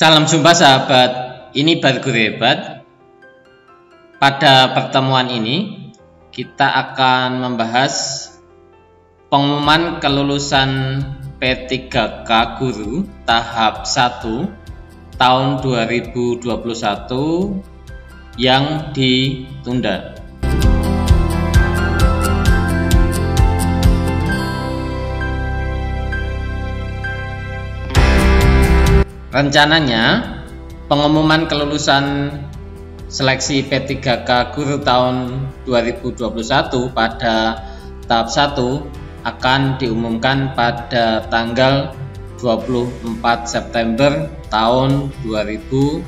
Salam jumpa sahabat, ini baru Guru Hebat. Pada pertemuan ini kita akan membahas pengumuman kelulusan P3K Guru tahap 1 tahun 2021 yang ditunda. Rencananya pengumuman kelulusan seleksi P3K Guru tahun 2021 pada tahap 1 akan diumumkan pada tanggal 24 September tahun 2021.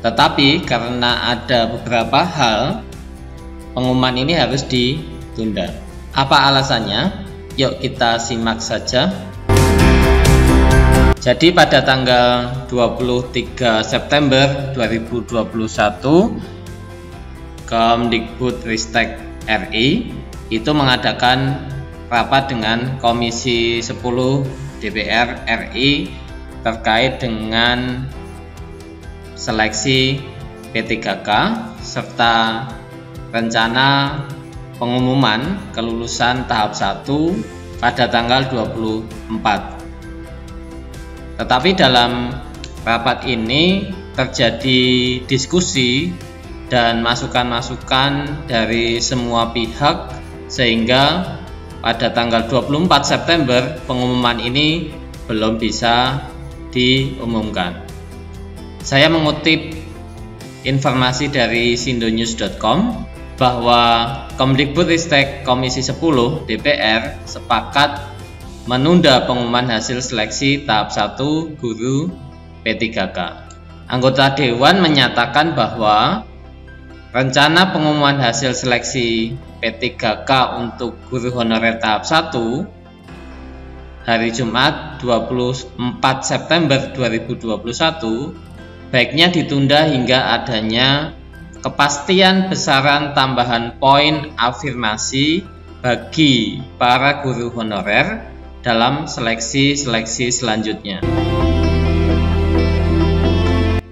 Tetapi karena ada beberapa hal, pengumuman ini harus ditunda. Apa alasannya? Yuk kita simak saja. Jadi pada tanggal 23 September 2021 Kemdikbudristek RI itu mengadakan rapat dengan Komisi 10 DPR RI terkait dengan seleksi P3K serta rencana pengumuman kelulusan tahap 1 pada tanggal 24. Tetapi dalam rapat ini terjadi diskusi dan masukan-masukan dari semua pihak sehingga pada tanggal 24 September pengumuman ini belum bisa diumumkan. Saya mengutip informasi dari sindonews.com bahwa Kemdikbudristek Komisi 10 DPR sepakat menunda pengumuman hasil seleksi tahap 1 guru P3K. Anggota Dewan menyatakan bahwa rencana pengumuman hasil seleksi P3K untuk guru honorer tahap 1 hari Jumat 24 September 2021 baiknya ditunda hingga adanya kepastian besaran tambahan poin afirmasi bagi para guru honorer dalam seleksi selanjutnya.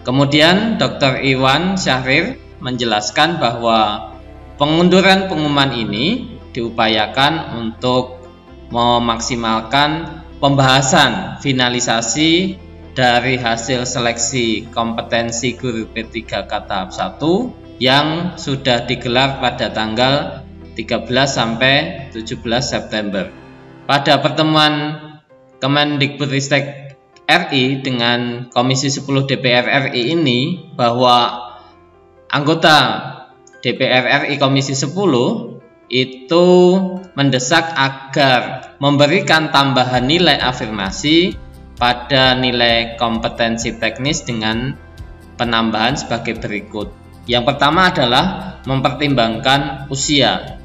Kemudian Dr. Iwan Syahrir menjelaskan bahwa pengunduran pengumuman ini diupayakan untuk memaksimalkan pembahasan finalisasi dari hasil seleksi kompetensi guru P3K tahap 1 yang sudah digelar pada tanggal 13 sampai 17 September. Pada pertemuan Kemendikbudristek RI dengan Komisi 10 DPR RI ini bahwa anggota DPR RI Komisi 10 itu mendesak agar memberikan tambahan nilai afirmasi pada nilai kompetensi teknis dengan penambahan sebagai berikut. Yang pertama adalah mempertimbangkan usia.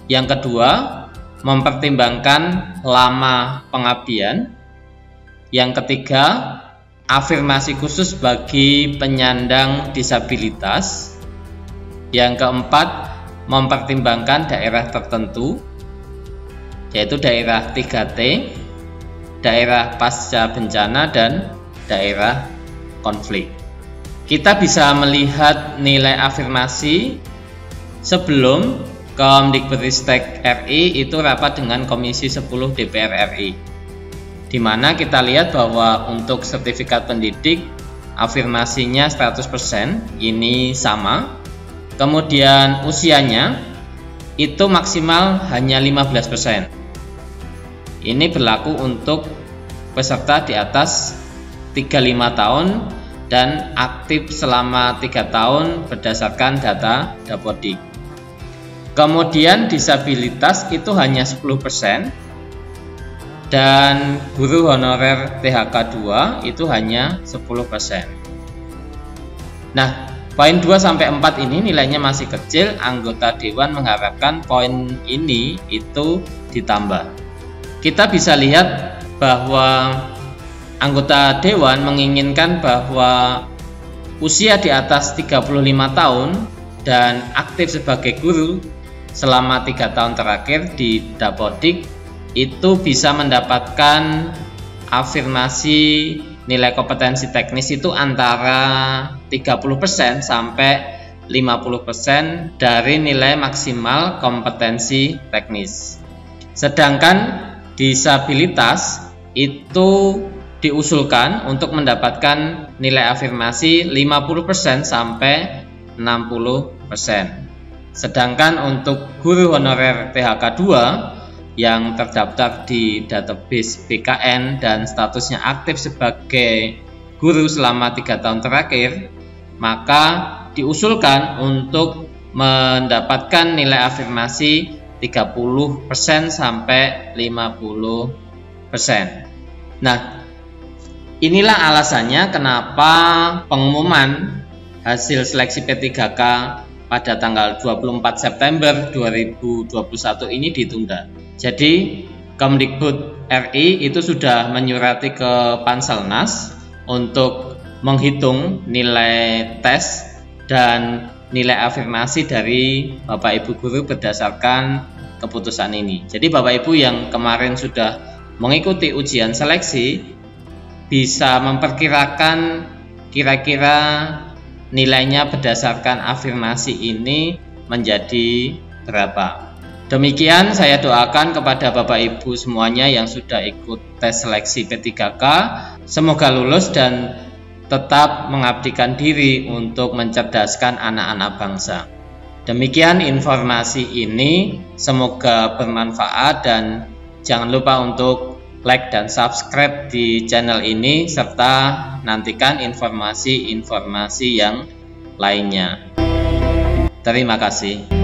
Yang kedua, mempertimbangkan lama pengabdian. Yang ketiga, afirmasi khusus bagi penyandang disabilitas. Yang keempat, mempertimbangkan daerah tertentu, yaitu daerah 3T, daerah pasca bencana, dan daerah konflik. Kita bisa melihat nilai afirmasi sebelum Kemdikbudristek RI itu rapat dengan Komisi 10 DPR RI, di mana kita lihat bahwa untuk sertifikat pendidik afirmasinya 100%, ini sama. Kemudian usianya itu maksimal hanya 15%. Ini berlaku untuk peserta di atas 35 tahun dan aktif selama 3 tahun berdasarkan data Dapodik. Kemudian disabilitas itu hanya 10% dan guru honorer THK 2 itu hanya 10%. Nah, poin 2 sampai 4 ini nilainya masih kecil. Anggota dewan mengharapkan poin ini itu ditambah. Kita bisa lihat bahwa anggota dewan menginginkan bahwa usia di atas 35 tahun dan aktif sebagai guru selama 3 tahun terakhir di Dapodik itu bisa mendapatkan afirmasi nilai kompetensi teknis itu antara 30% sampai 50% dari nilai maksimal kompetensi teknis. Sedangkan disabilitas itu diusulkan untuk mendapatkan nilai afirmasi 50% sampai 60%. Sedangkan untuk guru honorer THK 2 yang terdaftar di database BKN dan statusnya aktif sebagai guru selama 3 tahun terakhir, maka diusulkan untuk mendapatkan nilai afirmasi 30% sampai 50%. Nah, inilah alasannya kenapa pengumuman hasil seleksi P3K pada tanggal 24 September 2021 ini ditunda. Jadi, Kemdikbud RI itu sudah menyurati ke Panselnas untuk menghitung nilai tes dan nilai afirmasi dari Bapak Ibu guru berdasarkan keputusan ini. Jadi Bapak Ibu yang kemarin sudah mengikuti ujian seleksi bisa memperkirakan kira-kira nilainya berdasarkan afirmasi ini menjadi berapa. Demikian saya doakan kepada Bapak Ibu semuanya yang sudah ikut tes seleksi P3K, semoga lulus dan tetap mengabdikan diri untuk mencerdaskan anak-anak bangsa. Demikian informasi ini, semoga bermanfaat dan jangan lupa untuk like dan subscribe di channel ini serta nantikan informasi-informasi yang lainnya. Terima kasih.